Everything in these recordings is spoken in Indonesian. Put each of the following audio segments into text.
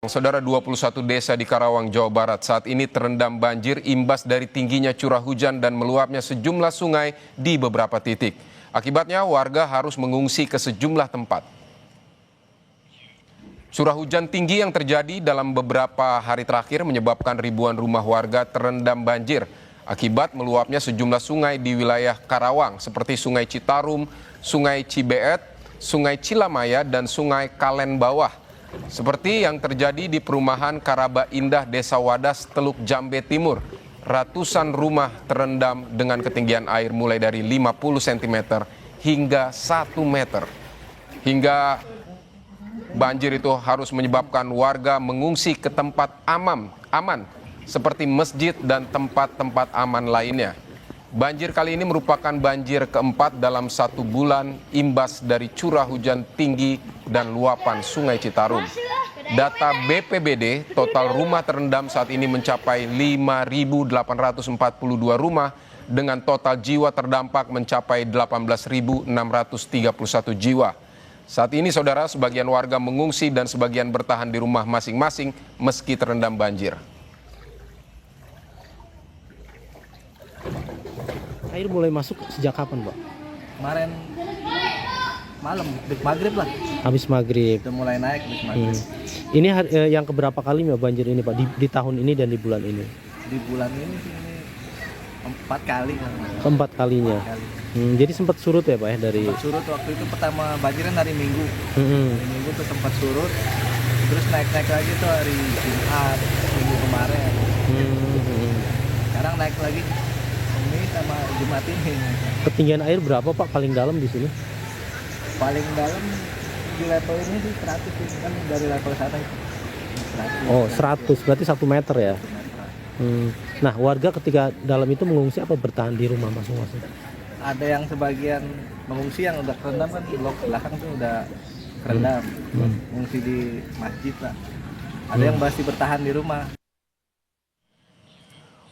Saudara, 21 desa di Karawang, Jawa Barat saat ini terendam banjir imbas dari tingginya curah hujan dan meluapnya sejumlah sungai di beberapa titik. Akibatnya warga harus mengungsi ke sejumlah tempat. Curah hujan tinggi yang terjadi dalam beberapa hari terakhir menyebabkan ribuan rumah warga terendam banjir akibat meluapnya sejumlah sungai di wilayah Karawang seperti Sungai Citarum, Sungai Cibeet, Sungai Cilamaya, dan Sungai Kalen Bawah. Seperti yang terjadi di perumahan Karaba Indah, Desa Wadas, Teluk Jambe Timur. Ratusan rumah terendam dengan ketinggian air mulai dari 50 cm hingga 1 meter. Hingga banjir itu harus menyebabkan warga mengungsi ke tempat aman seperti masjid dan tempat-tempat aman lainnya. Banjir kali ini merupakan banjir keempat dalam 1 bulan imbas dari curah hujan tinggi dan luapan Sungai Citarum. Data BPBD, total rumah terendam saat ini mencapai 5.842 rumah dengan total jiwa terdampak mencapai 18.631 jiwa. Saat ini, saudara, sebagian warga mengungsi dan sebagian bertahan di rumah masing-masing meski terendam banjir. Air mulai masuk sejak kapan, Pak? Kemarin malam, maghrib lah. Habis maghrib. Udah mulai naik habis maghrib. Ini yang keberapa kalinya banjir ini, Pak? Di tahun ini dan di bulan ini? Di bulan ini sih ini 4 kali. Keempat kalinya. Jadi sempat surut ya, Pak, ya dari? Sempat surut waktu itu pertama banjirnya hari Minggu. Hari Minggu tuh sempat surut. Terus naik lagi tuh hari Jumat, Minggu kemarin. Sekarang naik lagi ini sama Jumat ini. Ketinggian air berapa, Pak, paling dalam di sini? Paling dalam di level ini sih 100 sih, kan dari level sana itu. 100, Oh, 100, berarti 1 meter ya? Nah, warga ketika dalam itu mengungsi apa bertahan di rumah masing-masing? Ada yang sebagian mengungsi yang udah kerendam kan, blok belakang tuh udah kerendam. Mengungsi di masjid lah. Ada yang masih bertahan di rumah.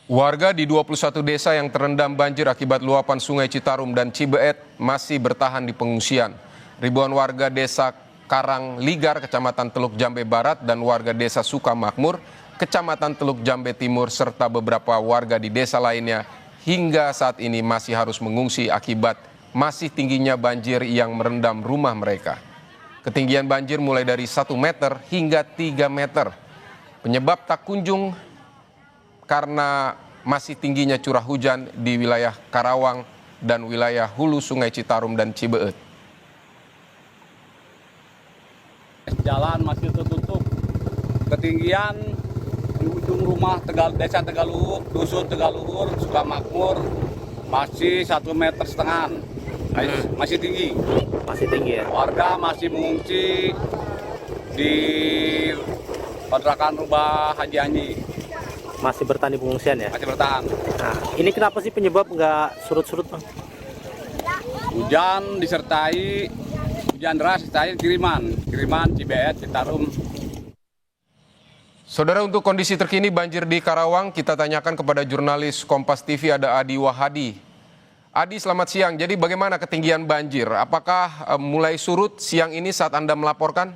Warga di 21 desa yang terendam banjir akibat luapan Sungai Citarum dan Cibeet masih bertahan di pengungsian. Ribuan warga desa Karangligar, Kecamatan Teluk Jambe Barat, dan warga desa Sukamakmur, Kecamatan Teluk Jambe Timur, serta beberapa warga di desa lainnya hingga saat ini masih harus mengungsi akibat masih tingginya banjir yang merendam rumah mereka. Ketinggian banjir mulai dari 1 meter hingga 3 meter. Penyebab tak kunjung karena masih tingginya curah hujan di wilayah Karawang dan wilayah hulu Sungai Citarum dan Cibeet. Jalan masih tertutup. Ketinggian di ujung rumah Desa Tegaluhur, Dusun Tegaluhur, Sukamakmur masih 1,5 meter. Masih tinggi. Masih tinggi ya? Warga masih mengungsi di kontrakan rumah Haji Anji. Masih bertahan di pengungsian ya? Masih bertahan. Nah, ini kenapa sih penyebab nggak surut-surut, Bang? Hujan deras disertai kiriman Cibeet, Citarum. Saudara, untuk kondisi terkini banjir di Karawang, kita tanyakan kepada jurnalis Kompas TV, ada Adi Wahadi. Adi, selamat siang. Jadi bagaimana ketinggian banjir? Apakah mulai surut siang ini saat Anda melaporkan?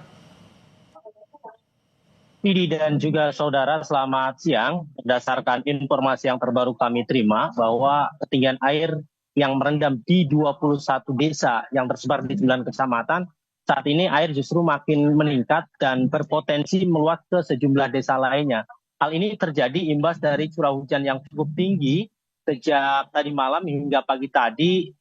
Idi dan juga saudara, selamat siang. Berdasarkan informasi yang terbaru kami terima bahwa ketinggian air yang merendam di 21 desa yang tersebar di 9 kecamatan, saat ini air justru makin meningkat dan berpotensi meluap ke sejumlah desa lainnya. Hal ini terjadi imbas dari curah hujan yang cukup tinggi sejak tadi malam hingga pagi tadi,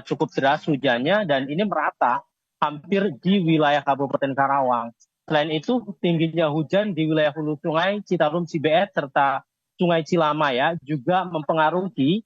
cukup deras hujannya dan ini merata hampir di wilayah Kabupaten Karawang. Selain itu, tingginya hujan di wilayah hulu Sungai Citarum, Cibeet, serta Sungai Cilamaya juga mempengaruhi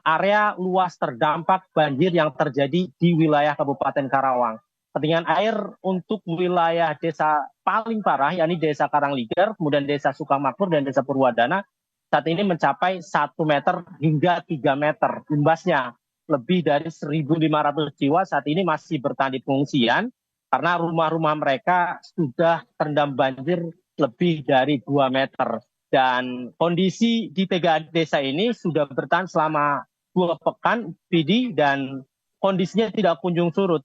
area luas terdampak banjir yang terjadi di wilayah Kabupaten Karawang. Ketinggian air untuk wilayah desa paling parah, yakni Desa Karangligar, kemudian Desa Sukamakmur, dan Desa Purwadana, saat ini mencapai 1 meter hingga 3 meter. Imbasnya lebih dari 1.500 jiwa saat ini masih bertahan di pengungsian, karena rumah-rumah mereka sudah terendam banjir lebih dari 2 meter. Dan kondisi di 3 desa ini sudah bertahan selama 2 pekan, Vidi, dan kondisinya tidak kunjung surut.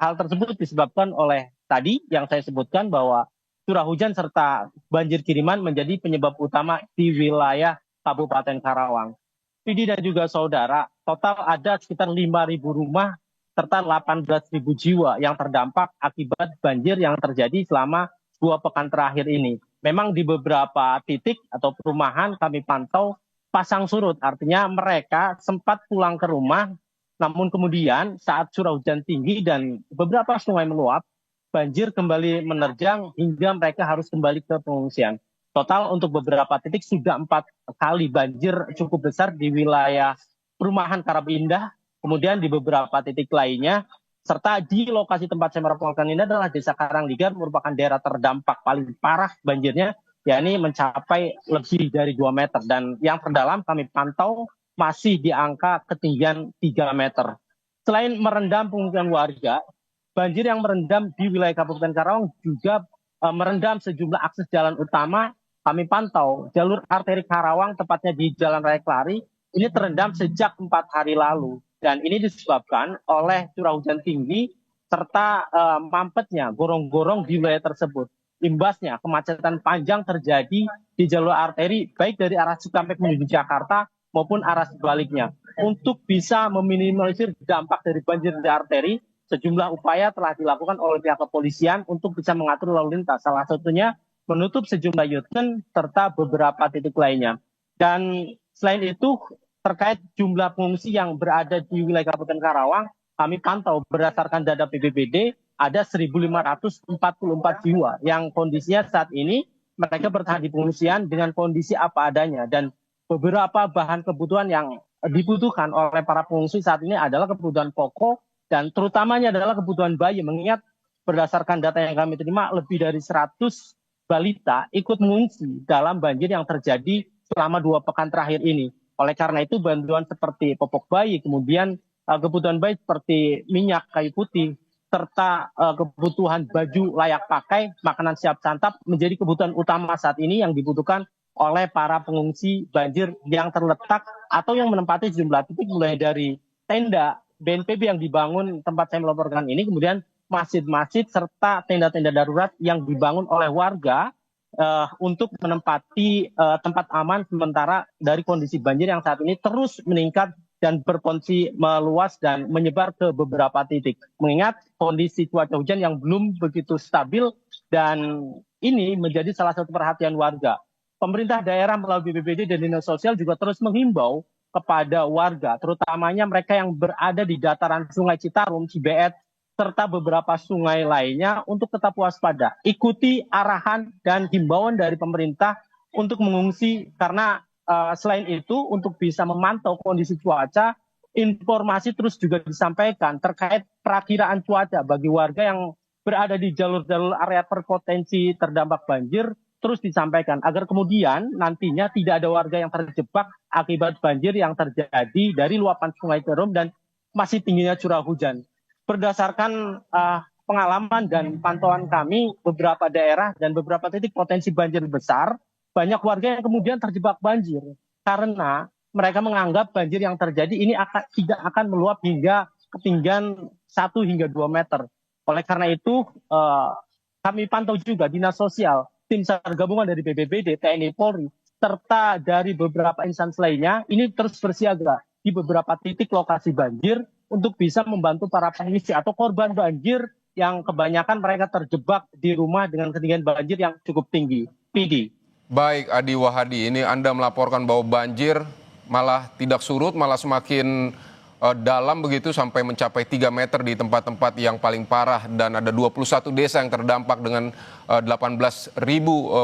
Hal tersebut disebabkan oleh tadi yang saya sebutkan bahwa curah hujan serta banjir kiriman menjadi penyebab utama di wilayah Kabupaten Karawang. Vidi dan juga saudara, total ada sekitar 5.000 rumah serta 18.000 jiwa yang terdampak akibat banjir yang terjadi selama 2 pekan terakhir ini. Memang di beberapa titik atau perumahan kami pantau pasang surut, artinya mereka sempat pulang ke rumah, namun kemudian saat curah hujan tinggi dan beberapa sungai meluap, banjir kembali menerjang hingga mereka harus kembali ke pengungsian. Total untuk beberapa titik sudah 4 kali banjir cukup besar di wilayah perumahan Karab Indah, kemudian di beberapa titik lainnya, serta di lokasi tempat saya melaporkan ini adalah Desa Karangligar, merupakan daerah terdampak paling parah banjirnya, yakni mencapai lebih dari 2 meter. Dan yang terdalam kami pantau masih di angka ketinggian 3 meter. Selain merendam pemukiman warga, banjir yang merendam di wilayah Kabupaten Karawang juga merendam sejumlah akses jalan utama. Kami pantau jalur arteri Karawang, tepatnya di Jalan Raya Kelari, ini terendam sejak 4 hari lalu. Dan ini disebabkan oleh curah hujan tinggi serta mampetnya gorong-gorong di wilayah tersebut. Imbasnya kemacetan panjang terjadi di jalur arteri, baik dari arah Cikampek menuju Jakarta maupun arah sebaliknya. Untuk bisa meminimalisir dampak dari banjir di arteri, sejumlah upaya telah dilakukan oleh pihak kepolisian untuk bisa mengatur lalu lintas. Salah satunya menutup sejumlah U-turn serta beberapa titik lainnya. Dan selain itu, terkait jumlah pengungsi yang berada di wilayah Kabupaten Karawang, kami pantau berdasarkan data BPBD ada 1.544 jiwa yang kondisinya saat ini mereka bertahan di pengungsian dengan kondisi apa adanya. Dan beberapa bahan kebutuhan yang dibutuhkan oleh para pengungsi saat ini adalah kebutuhan pokok dan terutamanya adalah kebutuhan bayi, mengingat berdasarkan data yang kami terima lebih dari 100 balita ikut mengungsi dalam banjir yang terjadi selama 2 pekan terakhir ini. Oleh karena itu bantuan seperti popok bayi, kemudian kebutuhan bayi seperti minyak kayu putih, serta kebutuhan baju layak pakai, makanan siap santap menjadi kebutuhan utama saat ini yang dibutuhkan oleh para pengungsi banjir yang terletak atau yang menempati sejumlah titik, mulai dari tenda BNPB yang dibangun tempat saya melaporkan ini, kemudian masjid-masjid serta tenda-tenda darurat yang dibangun oleh warga untuk menempati tempat aman sementara dari kondisi banjir yang saat ini terus meningkat dan berpotensi meluas dan menyebar ke beberapa titik. Mengingat kondisi cuaca hujan yang belum begitu stabil dan ini menjadi salah satu perhatian warga. Pemerintah daerah melalui BPBD dan Dinas Sosial juga terus menghimbau kepada warga, terutamanya mereka yang berada di dataran Sungai Citarum, Cibeet, serta beberapa sungai lainnya untuk tetap waspada. Ikuti arahan dan himbauan dari pemerintah untuk mengungsi, karena selain itu untuk bisa memantau kondisi cuaca, informasi terus juga disampaikan terkait perakiraan cuaca bagi warga yang berada di jalur-jalur area berpotensi terdampak banjir, terus disampaikan agar kemudian nantinya tidak ada warga yang terjebak akibat banjir yang terjadi dari luapan Sungai Citarum dan masih tingginya curah hujan. Berdasarkan pengalaman dan pantauan kami, beberapa daerah dan beberapa titik potensi banjir besar, banyak warga yang kemudian terjebak banjir karena mereka menganggap banjir yang terjadi ini tidak akan meluap hingga ketinggian 1 hingga 2 meter. Oleh karena itu, kami pantau juga Dinas Sosial, tim SAR gabungan dari BPBD, TNI, Polri, serta dari beberapa instansi lainnya, ini terus bersiaga di beberapa titik lokasi banjir untuk bisa membantu para pengungsi atau korban banjir yang kebanyakan mereka terjebak di rumah dengan ketinggian banjir yang cukup tinggi. PD. Baik, Adi Wahadi, ini Anda melaporkan bahwa banjir malah tidak surut, malah semakin dalam begitu sampai mencapai 3 meter di tempat-tempat yang paling parah, dan ada 21 desa yang terdampak dengan 18.000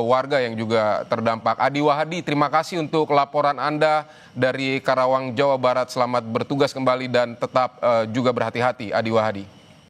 warga yang juga terdampak. Adi Wahadi, terima kasih untuk laporan Anda dari Karawang, Jawa Barat. Selamat bertugas kembali dan tetap juga berhati-hati, Adi Wahadi.